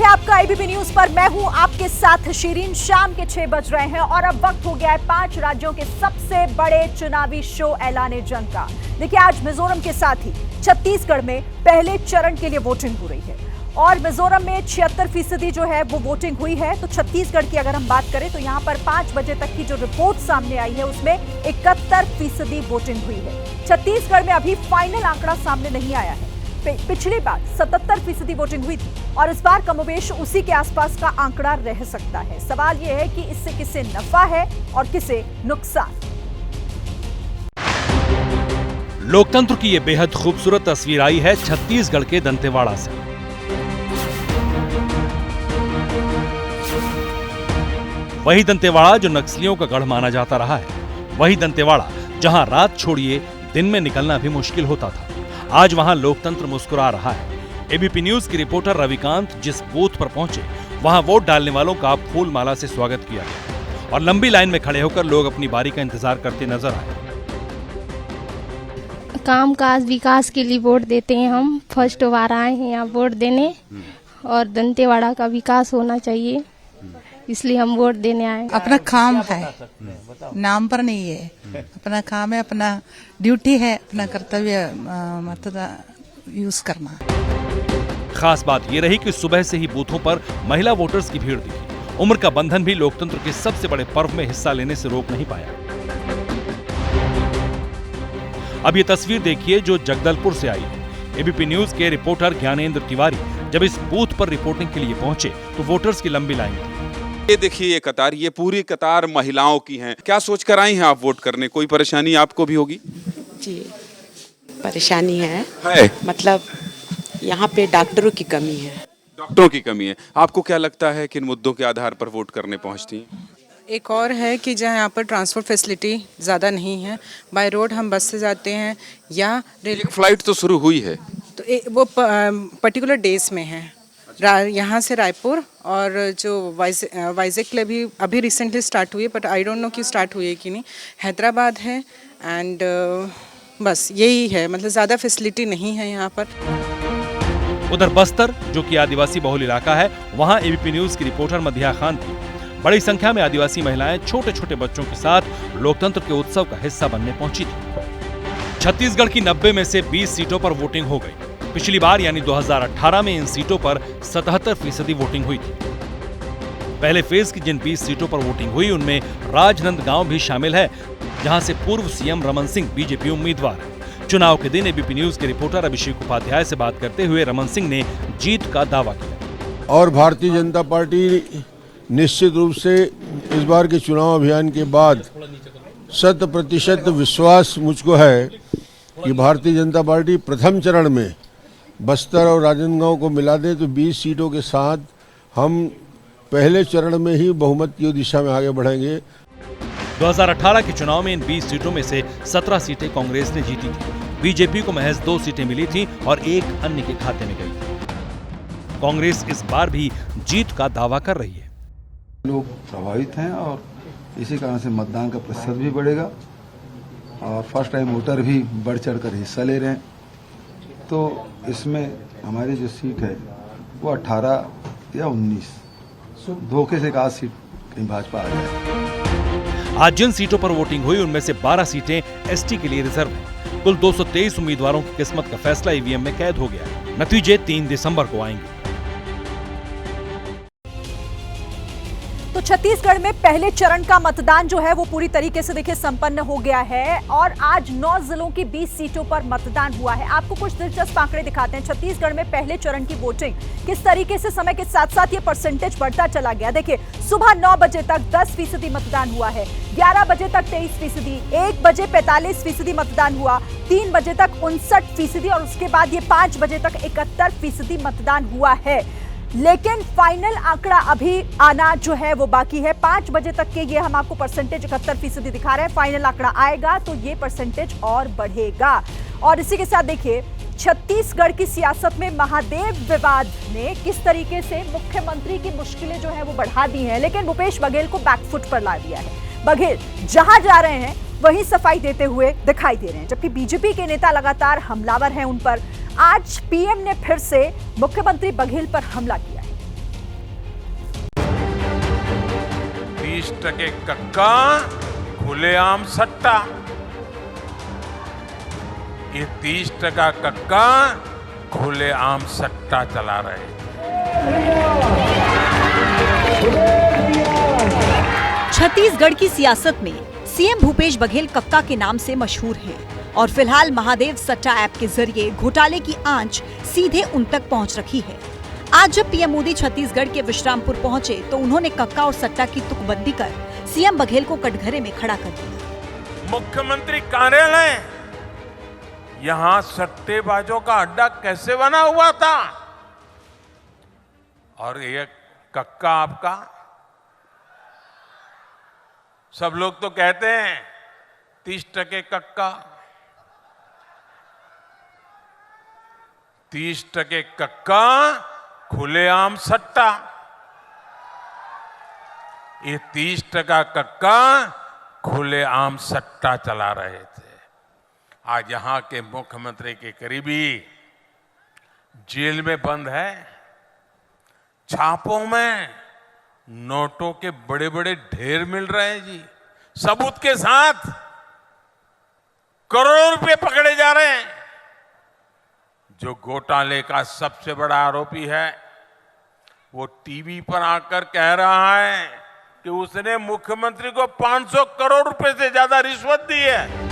आपका ABP news पर। मैं हूं आपके साथ शिरीन। शाम के 6 बज रहे हैं और अब वक्त हो गया है 5 राज्यों के सबसे बड़े चुनावी शो ऐलाने जंग का। देखिए, आज मिजोरम के साथ ही छत्तीसगढ़ में पहले चरण के लिए वोटिंग हो रही है और मिजोरम में 76% जो है वो वोटिंग हुई है। तो छत्तीसगढ़ की अगर हम बात करें तो यहाँ पर 5 बजे तक की जो रिपोर्ट सामने आई है उसमें 71% वोटिंग हुई है। छत्तीसगढ़ में अभी फाइनल आंकड़ा सामने नहीं आया है। पिछली बार 77% वोटिंग हुई थी और इस बार कमोबेश उसी के आसपास का आंकड़ा रह सकता है। सवाल यह है कि इससे किसे नफा है और किसे नुकसान। लोकतंत्र की ये बेहद खूबसूरत तस्वीर आई है छत्तीसगढ़ के दंतेवाड़ा से। वही दंतेवाड़ा जो नक्सलियों का गढ़ माना जाता रहा है, वही दंतेवाड़ा जहां रात छोड़िए दिन में निकलना भी मुश्किल होता था। आज वहां लोकतंत्र मुस्कुरा रहा है। एबीपी न्यूज की रिपोर्टर रविकांत जिस बूथ पर पहुंचे, वहां वोट डालने वालों का फूल माला से स्वागत किया गया और लंबी लाइन में खड़े होकर लोग अपनी बारी का इंतजार करते नजर आए। काम काज विकास के लिए वोट देते हैं। हम फर्स्ट बार आए हैं यहाँ वोट देने और दंतेवाड़ा का विकास होना चाहिए, इसलिए हम वोट देने आए। अपना काम है, नाम पर नहीं है। अपना काम है, अपना ड्यूटी है, अपना कर्तव्य मतलब यूज करना। खास बात ये रही कि सुबह से ही बूथों पर महिला वोटर्स की भीड़ दिखी। उम्र का बंधन भी लोकतंत्र के सबसे बड़े पर्व में हिस्सा लेने से रोक नहीं पाया। अब ये तस्वीर देखिए जो जगदलपुर से आई है। एबीपी न्यूज के रिपोर्टर ज्ञानेंद्र तिवारी जब इस बूथ पर रिपोर्टिंग के लिए पहुंचे तो वोटर्स की लंबी लाइन थी। ये देखिए, ये कतार, ये पूरी कतार महिलाओं की हैं। क्या सोच कर आई हैं आप वोट करने? कोई परेशानी आपको भी होगी? जी, परेशानी है। मतलब यहाँ पे डॉक्टरों की कमी है। डॉक्टरों की कमी है। आपको क्या लगता है किन मुद्दों के आधार पर वोट करने पहुंचती हैं? एक और है कि जहाँ यहाँ पर ट्रांसपोर्ट फैसिलिटी ज़्यादा नहीं है। बाय रोड हम बस से जाते हैं या एक फ्लाइट तो शुरू हुई है, तो वो पर्टिकुलर डेज में है। यहाँ से रायपुर और जो वाइजेक के लिए अभी रिसेंटली स्टार्ट हुई है, बट आई डोंट नो कि स्टार्ट हुई है कि नहीं। हैदराबाद है एंड बस यही है, मतलब ज़्यादा फैसिलिटी नहीं है यहाँ पर। उधर बस्तर जो कि आदिवासी बहुल इलाका है, वहाँ एबीपी न्यूज की रिपोर्टर मधिया खान थी। बड़ी संख्या में आदिवासी महिलाएं छोटे छोटे बच्चों के साथ लोकतंत्र के उत्सव का हिस्सा बनने पहुंची थी। छत्तीसगढ़ की 90 में से 20 सीटों पर वोटिंग हो गई। पिछली बार यानी 2018 में इन सीटों पर 77% वोटिंग हुई थी। पहले फेज की जिन 20 सीटों पर वोटिंग हुई उनमें राजनांदगांव भी शामिल है, जहां से पूर्व सीएम रमन सिंह बीजेपी उम्मीदवार है। चुनाव के दिन एबीपी न्यूज के रिपोर्टर अभिषेक उपाध्याय से बात करते हुए रमन सिंह ने जीत का दावा किया। और भारतीय जनता पार्टी निश्चित रूप से इस बार के चुनाव अभियान के बाद 100% विश्वास मुझको है कि भारतीय जनता पार्टी प्रथम चरण में बस्तर और राजनांदगांव को मिला दे तो 20 सीटों के साथ हम पहले चरण में ही बहुमत की दिशा में आगे बढ़ेंगे। 2018 के चुनाव में इन 20 सीटों में से 17 सीटें कांग्रेस ने जीती थी। बीजेपी को महज 2 सीटें मिली थी और एक अन्य के खाते में गई। कांग्रेस इस बार भी जीत का दावा कर रही है। लोग प्रभावित हैं और इसी कारण से मतदान का प्रतिशत भी बढ़ेगा और फर्स्ट टाइम वोटर भी बढ़ चढ़कर हिस्सा ले रहे हैं। तो इसमें हमारी जो सीट है वो 18 या 19, धोखे से एक आध सीट कहीं भाजपा आ जाए। आज जिन सीटों पर वोटिंग हुई उनमें से 12 सीटें एसटी के लिए रिजर्व हैं। कुल 223 उम्मीदवारों की किस्मत का फैसला ईवीएम में कैद हो गया है। नतीजे 3 दिसंबर को आएंगे। तो छत्तीसगढ़ में पहले चरण का मतदान जो है वो पूरी तरीके से देखिए संपन्न हो गया है और आज 9 जिलों की 20 सीटों पर मतदान हुआ है। आपको कुछ दिलचस्प आंकड़े दिखाते हैं। छत्तीसगढ़ में पहले चरण की वोटिंग किस तरीके से समय के साथ साथ ये परसेंटेज बढ़ता चला गया। देखिए, सुबह 9 बजे तक 10% मतदान हुआ है, 11 बजे तक 23%, 1 बजे 45% मतदान हुआ, 3 बजे तक 59% और उसके बाद ये 5 बजे तक 71% मतदान हुआ है। लेकिन फाइनल आंकड़ा अभी आना जो है वो बाकी है। 5 बजे तक के ये हम आपको परसेंटेज 71% दिखा रहे हैं। फाइनल आंकड़ा आएगा तो ये परसेंटेज और बढ़ेगा। और इसी के साथ देखिए, छत्तीसगढ़ की सियासत में महादेव विवाद ने किस तरीके से मुख्यमंत्री की मुश्किलें जो है वो बढ़ा दी हैं, लेकिन भूपेश बघेल को बैकफुट पर ला दिया है। बघेल जहां जा रहे हैं वहीं सफाई देते हुए दिखाई दे रहे हैं, जबकि बीजेपी के नेता लगातार हमलावर हैं उन पर। आज पीएम ने फिर से मुख्यमंत्री बघेल पर हमला किया है। 30% कक्का खुलेआम सट्टा। ये 30% कक्का खुलेआम सट्टा चला रहे। छत्तीसगढ़ की सियासत में सीएम भूपेश बघेल कक्का के नाम से मशहूर हैं और फिलहाल महादेव सट्टा ऐप के जरिए घोटाले की आंच सीधे उन तक पहुंच रखी है। आज जब पीएम मोदी छत्तीसगढ़ के विश्रामपुर पहुंचे तो उन्होंने कक्का और सट्टा की तुकबंदी कर सीएम बघेल को कटघरे में खड़ा कर दिया। मुख्यमंत्री कार्यालय यहाँ सट्टेबाजों का अड्डा कैसे बना हुआ था, और ये कक्का आपका। सब लोग तो कहते हैं 30% कक्का, 30% कक्का खुलेआम सट्टा। ये 30% कक्का खुलेआम सट्टा चला रहे थे। आज यहां के मुख्यमंत्री के करीबी जेल में बंद है। छापों में नोटों के बड़े बड़े ढेर मिल रहे हैं जी, सबूत के साथ करोड़ों रुपए पकड़े जा रहे हैं। जो घोटाले का सबसे बड़ा आरोपी है वो टीवी पर आकर कह रहा है कि उसने मुख्यमंत्री को 500 करोड़ रुपए से ज्यादा रिश्वत दी है।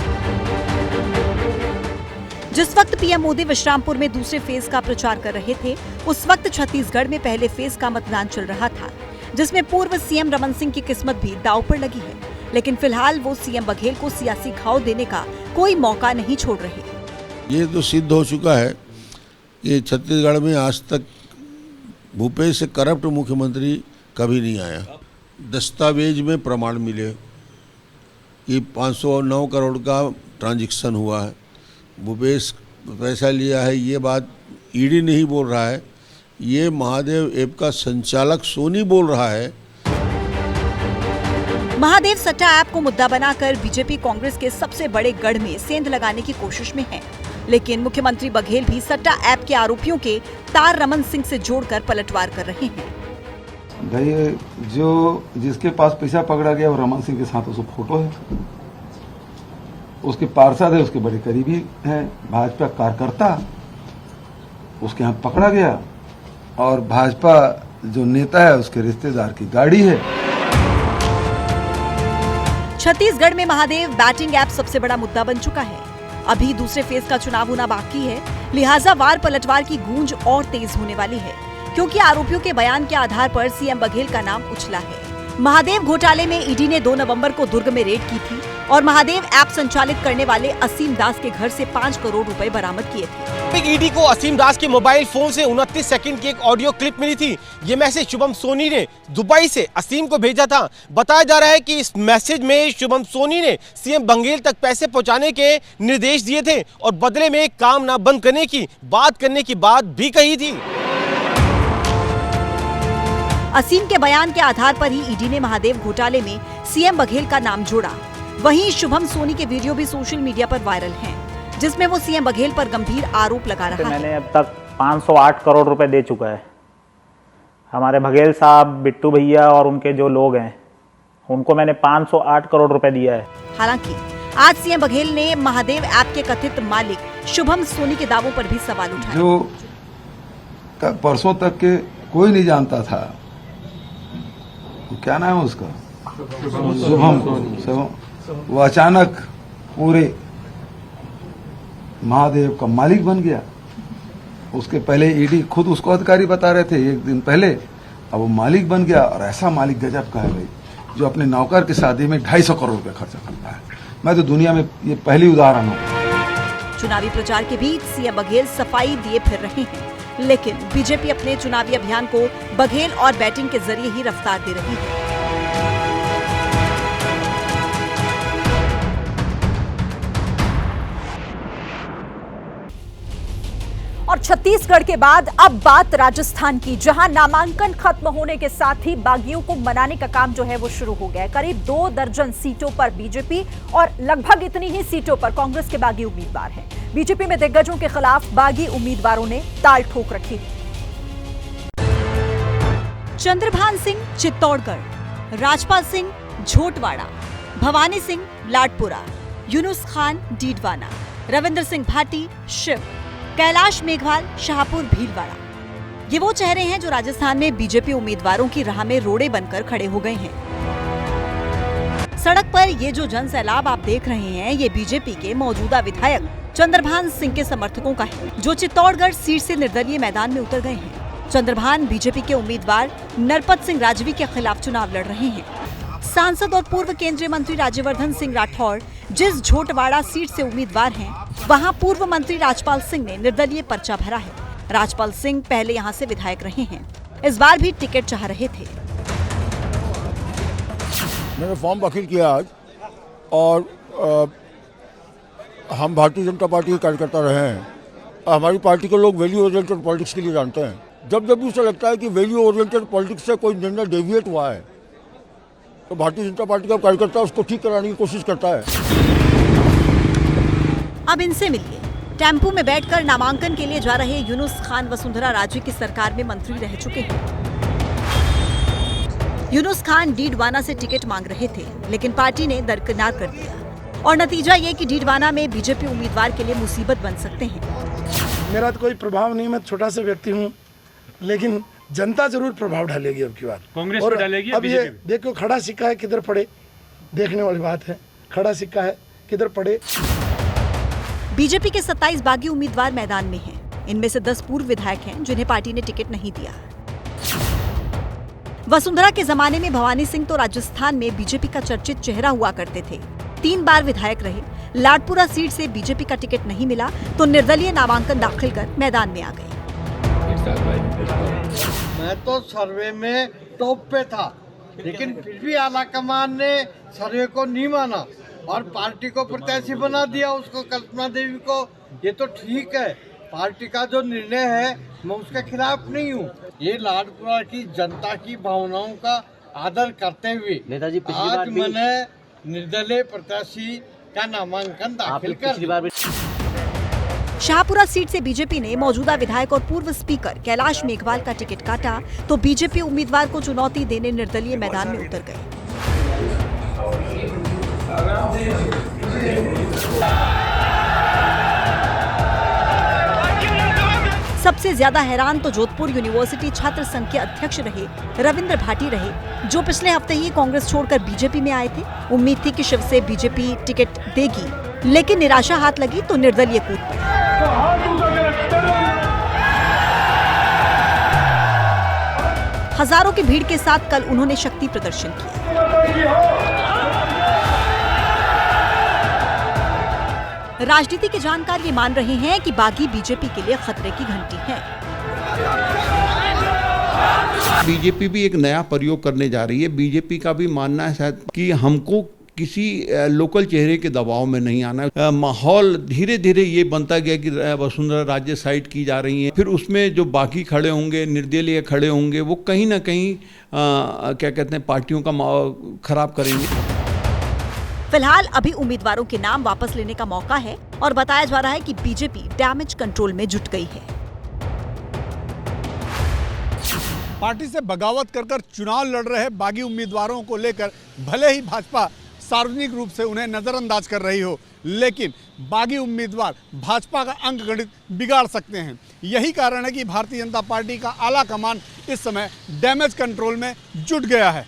जिस वक्त पीएम मोदी विश्रामपुर में दूसरे फेज का प्रचार कर रहे थे, उस वक्त छत्तीसगढ़ में पहले फेज का मतदान चल रहा था, जिसमें पूर्व सीएम रमन सिंह की किस्मत भी दांव पर लगी है। लेकिन फिलहाल वो सीएम बघेल को सियासी घाव देने का कोई मौका नहीं छोड़ रहे। ये तो सिद्ध हो चुका है कि छत्तीसगढ़ में आज तक भूपेश से करप्ट मुख्यमंत्री कभी नहीं आया। दस्तावेज में प्रमाण मिले कि 509 करोड़ का ट्रांजैक्शन हुआ है, भूपेश पैसा लिया है। ये बात ईडी नहीं बोल रहा है, ये महादेव ऐप का संचालक सोनी बोल रहा है। महादेव सट्टा ऐप को मुद्दा बनाकर बीजेपी कांग्रेस के सबसे बड़े गढ़ में सेंध लगाने की कोशिश में है, लेकिन मुख्यमंत्री बघेल भी सट्टा ऐप के आरोपियों के तार रमन सिंह से जोड़कर पलटवार कर रहे हैं। भाई जो जिसके पास पैसा पकड़ा गया वो रमन सिंह के साथ उसको फोटो है, उसके पार्षद है, उसके बड़े करीबी हैं, भाजपा कार्यकर्ता उसके यहाँ पकड़ा गया, और भाजपा जो नेता है उसके रिश्तेदार की गाड़ी है। छत्तीसगढ़ में महादेव बैटिंग ऐप सबसे बड़ा मुद्दा बन चुका है। अभी दूसरे फेज का चुनाव होना बाकी है, लिहाजा वार पलटवार की गूंज और तेज होने वाली है, क्योंकि आरोपियों के बयान के आधार पर सीएम बघेल का नाम उछला है। महादेव घोटाले में ईडी ने 2 नवंबर को दुर्ग में रेड की थी और महादेव ऐप संचालित करने वाले असीम दास के घर से 5 करोड़ रुपए बरामद किए थे। ईडी को असीम दास के मोबाइल फोन से 29 सेकंड की एक ऑडियो क्लिप मिली थी। ये मैसेज शुभम सोनी ने दुबई से असीम को भेजा था। बताया जा रहा है कि इस मैसेज में शुभम सोनी ने सीएम बघेल तक पैसे पहुंचाने के निर्देश दिए थे और बदले में काम न बंद करने की बात करने की बात भी कही थी। असीम के बयान के आधार पर ही ईडी ने महादेव घोटाले में सीएम बघेल का नाम जोड़ा। वहीं शुभम सोनी के वीडियो भी सोशल मीडिया पर वायरल हैं, जिसमें वो सीएम बघेल पर गंभीर आरोप लगा रहा है। मैंने अब तक 508 करोड़ रुपए दे चुका है। हमारे बघेल साहब, बिट्टू भैया और उनके जो लोग हैं उनको मैंने 508 करोड़ रुपए दिया है। हालांकि आज सीएम बघेल ने महादेव ऐप के कथित मालिक शुभम सोनी के दावों पर भी सवाल उठाए। जो परसों तक के कोई नहीं जानता था, क्या नाम है उसका, शुभम, वो अचानक पूरे महादेव का मालिक बन गया। उसके पहले ईडी खुद उसको अधिकारी बता रहे थे एक दिन पहले, अब वो मालिक बन गया। और ऐसा मालिक गजब का है भाई, जो अपने नौकर की शादी में 250 करोड़ रुपए खर्चा करता है। मैं तो दुनिया में ये पहली उदाहरण हूँ। चुनावी प्रचार के बीच सीएम बघेल सफाई दिए फिर रहे हैं, लेकिन बीजेपी अपने चुनावी अभियान को बघेल और बैटिंग के जरिए ही रफ्तार दे रही है। और छत्तीसगढ़ के बाद अब बात राजस्थान की, जहां नामांकन खत्म होने के साथ ही बागियों को मनाने का काम जो है वो शुरू हो गया है। करीब 2 दर्जन सीटों पर बीजेपी और लगभग इतनी ही सीटों पर कांग्रेस के बागी उम्मीदवार हैं। बीजेपी में दिग्गजों के खिलाफ बागी उम्मीदवारों ने ताल ठोक रखी। चंद्रभान सिंह, चित्तौड़गढ़। राजपाल सिंह झोटवाड़ा, भवानी सिंह लाडपुरा, यूनुस खान डीडवाना, रविंद्र सिंह भाटी शिव, कैलाश मेघवाल शाहपुर भीलवाड़ा। ये वो चेहरे हैं जो राजस्थान में बीजेपी उम्मीदवारों की राह में रोड़े बनकर खड़े हो गए हैं। सड़क पर ये जो जन सैलाब आप देख रहे हैं, ये बीजेपी के मौजूदा विधायक चंद्रभान सिंह के समर्थकों का है, जो चित्तौड़गढ़ सीट से निर्दलीय मैदान में उतर गए हैं। चंद्रभान बीजेपी के उम्मीदवार नरपत सिंह राजवी के खिलाफ चुनाव लड़ रहे हैं। सांसद और पूर्व केंद्रीय मंत्री राज्यवर्धन सिंह राठौड़ जिस झोटवाड़ा सीट से उम्मीदवार हैं, वहां पूर्व मंत्री राजपाल सिंह ने निर्दलीय पर्चा भरा है। राजपाल सिंह पहले यहां से विधायक रहे हैं, इस बार भी टिकट चाह रहे थे। मैंने फॉर्म दाखिल किया आज और हम भारतीय जनता पार्टी के कार्यकर्ता रहे हैं। हमारी पार्टी के लोग वैल्यू ओरिएंटेड पॉलिटिक्स के लिए जानते हैं। जब जब भी उसे लगता है कि वैल्यू ओरिएंटेड पॉलिटिक्स से कोई निर्णय डेविएट हुआ है तो भारतीय जनता पार्टी का कार्यकर्ता उसको ठीक कराने की कोशिश करता है। अब इनसे मिलिए। टेम्पो में बैठकर नामांकन के लिए जा रहे यूनुस खान वसुंधरा राजे की सरकार में मंत्री रह चुके हैं। यूनुस खान डीडवाना से टिकट मांग रहे थे, लेकिन पार्टी ने दरकिनार कर दिया और नतीजा ये कि डीडवाना में बीजेपी उम्मीदवार के लिए मुसीबत बन सकते हैं। मेरा तो कोई प्रभाव नहीं, मैं छोटा सा व्यक्ति हूँ, लेकिन जनता जरूर प्रभाव डालेगी अब की बार। कांग्रेस और डालेगी। अब ये देखो खड़ा सिक्का है किधर पड़े, देखने वाली बात है। खड़ा सिक्का है किधर पड़े। बीजेपी के 27 बागी उम्मीदवार मैदान में हैं। इनमें से 10 पूर्व विधायक हैं जिन्हें पार्टी ने टिकट नहीं दिया। वसुंधरा के जमाने में भवानी सिंह तो राजस्थान में बीजेपी का चर्चित चेहरा हुआ करते थे। 3 बार विधायक रहे। लाडपुरा सीट से बीजेपी का टिकट नहीं मिला तो निर्दलीय नामांकन दाखिल कर मैदान में आ गए। मैं तो सर्वे में टॉप पे था, लेकिन फिर भी आला कमान ने सर्वे को नहीं माना और पार्टी को प्रत्याशी बना दिया उसको, कल्पना देवी को। ये तो ठीक है, पार्टी का जो निर्णय है मैं उसके खिलाफ नहीं हूँ। ये लाडपुरा की जनता की भावनाओं का आदर करते हुए नेताजी आज मैंने निर्दलीय प्रत्याशी का नामांकन दाखिल कर दिया। शाहपुरा सीट से बीजेपी ने मौजूदा विधायक और पूर्व स्पीकर कैलाश मेघवाल का टिकट काटा तो बीजेपी उम्मीदवार को चुनौती देने निर्दलीय मैदान में उतर गए। सबसे ज्यादा हैरान तो जोधपुर यूनिवर्सिटी छात्र संघ के अध्यक्ष रहे रविंद्र भाटी रहे, जो पिछले हफ्ते ही कांग्रेस छोड़कर बीजेपी में आए थे। उम्मीद थी कि शिव से बीजेपी टिकट देगी, लेकिन निराशा हाथ लगी तो निर्दलीय कूद पड़े। हजारों की भीड़ के साथ कल उन्होंने शक्ति प्रदर्शन किया। राजनीति के जानकार ये मान रहे हैं कि बागी बीजेपी के लिए खतरे की घंटी है। बीजेपी भी एक नया प्रयोग करने जा रही है। बीजेपी का भी मानना है शायद कि हमको किसी लोकल चेहरे के दबाव में नहीं आना। माहौल धीरे धीरे ये बनता गया कि वसुंधरा राजे साइड की जा रही हैं, फिर उसमें जो बाकी खड़े होंगे, निर्दलीय खड़े होंगे, वो कहीं ना कहीं क्या कहते हैं पार्टियों का खराब करेंगे। फिलहाल अभी उम्मीदवारों के नाम वापस लेने का मौका है और बताया जा रहा है कि बीजेपी डैमेज कंट्रोल में जुट गई है। पार्टी से बगावत कर चुनाव लड़ रहे बागी उम्मीदवारों को लेकर भले ही भाजपा सार्वजनिक रूप से उन्हें नजरअंदाज कर रही हो, लेकिन बागी उम्मीदवार भाजपा का अंकगणित बिगाड़ सकते हैं। यही कारण है कि भारतीय जनता पार्टी का आला कमान इस समय डैमेज कंट्रोल में जुट गया है।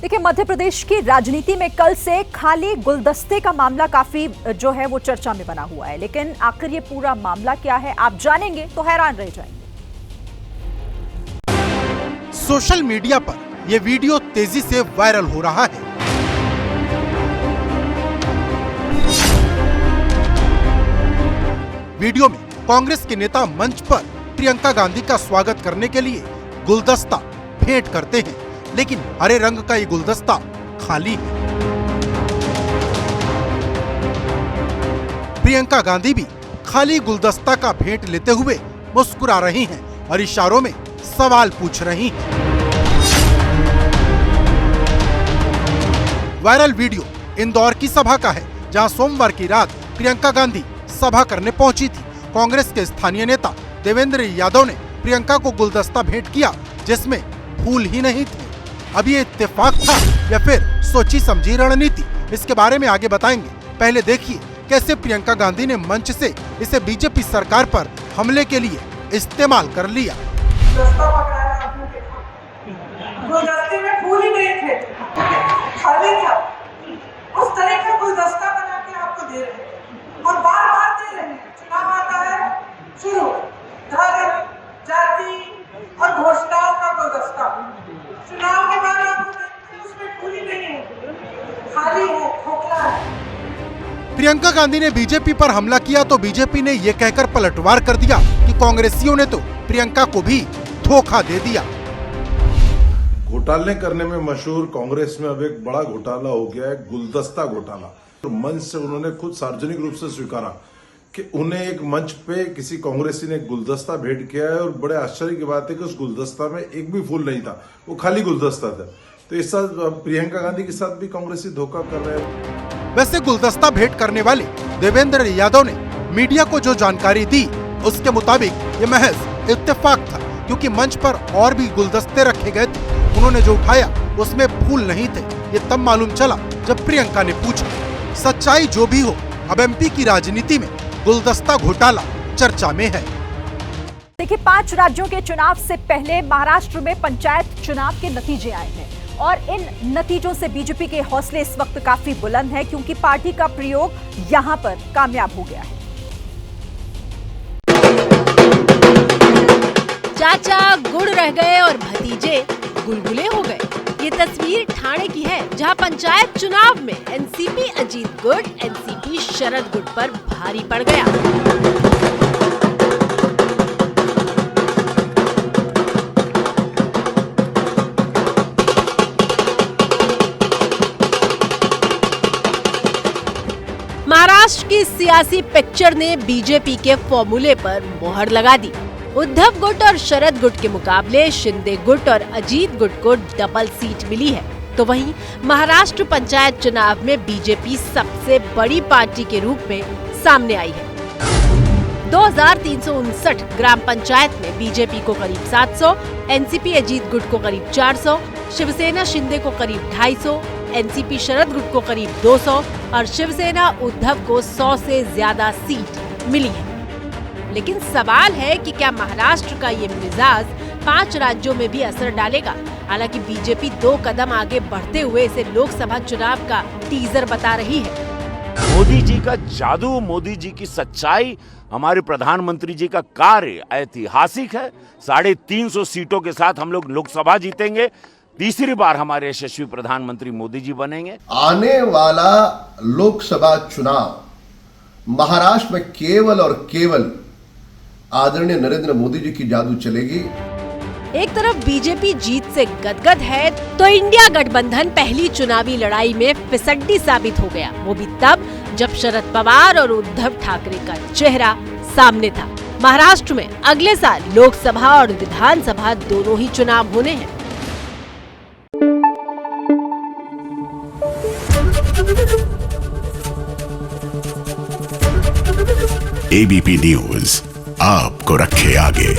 देखिए, मध्य प्रदेश की राजनीति में कल से खाली गुलदस्ते का मामला काफी जो है वो चर्चा में बना हुआ है, लेकिन आखिर ये पूरा मामला क्या है आप जानेंगे तो हैरान रह जाएंगे। सोशल मीडिया पर यह वीडियो तेजी से वायरल हो रहा है। वीडियो में कांग्रेस के नेता मंच पर प्रियंका गांधी का स्वागत करने के लिए गुलदस्ता भेंट करते हैं, लेकिन हरे रंग का ये गुलदस्ता खाली है। प्रियंका गांधी भी खाली गुलदस्ता का भेंट लेते हुए मुस्कुरा रही हैं और इशारों में सवाल पूछ रही हैं। वायरल वीडियो इंदौर की सभा का है, जहां सोमवार की रात प्रियंका गांधी सभा करने पहुंची थी। कांग्रेस के स्थानीय नेता देवेंद्र यादव ने प्रियंका को गुलदस्ता भेंट किया, जिसमें फूल ही नहीं थे। अब ये इत्तेफाक था या फिर सोची समझी रणनीति, इसके बारे में आगे बताएंगे। पहले देखिए कैसे प्रियंका गांधी ने मंच से इसे बीजेपी सरकार पर हमले के लिए इस्तेमाल कर लिया। गुलदस्ते में फूल ही नहीं थे, खाली था। उस तरह का गुलदस्ता बना के आपको दे रहे हैं और बार-बार दे रहे हैं। चुनाव आता है, शुरू धर्म, जाति और घोषणाओं का गुलदस्ता। चुनाव के बाद आपको उसमें फूल ही नहीं है, खाली है, खोखला है। प्रियंका गांधी ने बीजेपी पर हमला किया तो बीजेपी ने ये कहकर पलटवार कर दिया कि कांग्रेसियों ने तो प्रियंका को भी धोखा दे दिया। घोटाले करने में मशहूर कांग्रेस में अब एक बड़ा घोटाला हो गया है, गुलदस्ता घोटाला। तो मंच से उन्होंने खुद सार्वजनिक रूप से स्वीकारा कि उन्हें एक मंच पे किसी कांग्रेसी ने गुलदस्ता भेंट किया है और बड़े आश्चर्य की बात है कि उस गुलदस्ता में एक भी फूल नहीं था, वो खाली गुलदस्ता था। तो इस साथ प्रियंका गांधी के साथ भी कांग्रेसी धोखा कर रहे हैं। वैसे गुलदस्ता भेंट करने वाले देवेंद्र यादव ने मीडिया को जो जानकारी दी उसके मुताबिक ये महज इत्तेफाक था, क्योंकि मंच पर और भी गुलदस्ते रखे गए थे। उन्होंने जो उठाया उसमें फूल नहीं थे। ये तब मालूम चला जब प्रियंका ने पूछा। सच्चाई जो भी हो, अब एमपी की राजनीति में गुलदस्ता घोटाला चर्चा में है। देखिए, 5 राज्यों के चुनाव से पहले महाराष्ट्र में पंचायत चुनाव के नतीजे आए हैं और इन नतीजों से बीजेपी के हौसले इस वक्त काफी बुलंद हैं, क्योंकि पार्टी का प्रयोग यहां पर कामयाब हो गया है। चाचा गुड़ रह गए और भतीजे गुलगुले हो गए। ये तस्वीर ठाणे की है, जहां पंचायत चुनाव में एनसीपी अजीत गुट एनसीपी शरद गुट पर भारी पड़ गया। महाराष्ट्र की सियासी पिक्चर ने बीजेपी के फॉर्मूले पर मोहर लगा दी। उद्धव गुट और शरद गुट के मुकाबले शिंदे गुट और अजीत गुट को डबल सीट मिली है। तो वहीं महाराष्ट्र पंचायत चुनाव में बीजेपी सबसे बड़ी पार्टी के रूप में सामने आई है। 2359 ग्राम पंचायत में बीजेपी को करीब 700, एनसीपी अजीत गुट को करीब 400, शिवसेना शिंदे को करीब 250, एनसीपी शरद गुट को करीब 200 और शिवसेना उद्धव को 100 से ज्यादा सीट मिली है। लेकिन सवाल है कि क्या महाराष्ट्र का ये मिजाज 5 राज्यों में भी असर डालेगा। हालांकि बीजेपी 2 कदम आगे बढ़ते हुए इसे लोकसभा चुनाव का टीजर बता रही है। मोदी जी का जादू, मोदी जी की सच्चाई, हमारे प्रधानमंत्री जी का कार्य ऐतिहासिक है। 350 सीटों के साथ हम लोग लोकसभा जीतेंगे। तीसरी बार हमारे यशस्वी प्रधानमंत्री मोदी जी बनेंगे। आने वाला लोकसभा चुनाव महाराष्ट्र में केवल और केवल आदरणीय नरेंद्र मोदी जी की जादू चलेगी। एक तरफ बीजेपी जीत से गदगद है तो इंडिया गठबंधन पहली चुनावी लड़ाई में फिसड्डी साबित हो गया। वो भी तब जब शरद पवार और उद्धव ठाकरे का चेहरा सामने था। महाराष्ट्र में अगले साल लोकसभा और विधानसभा दोनों ही चुनाव होने हैं। एबीपी न्यूज आपको रखे आगे।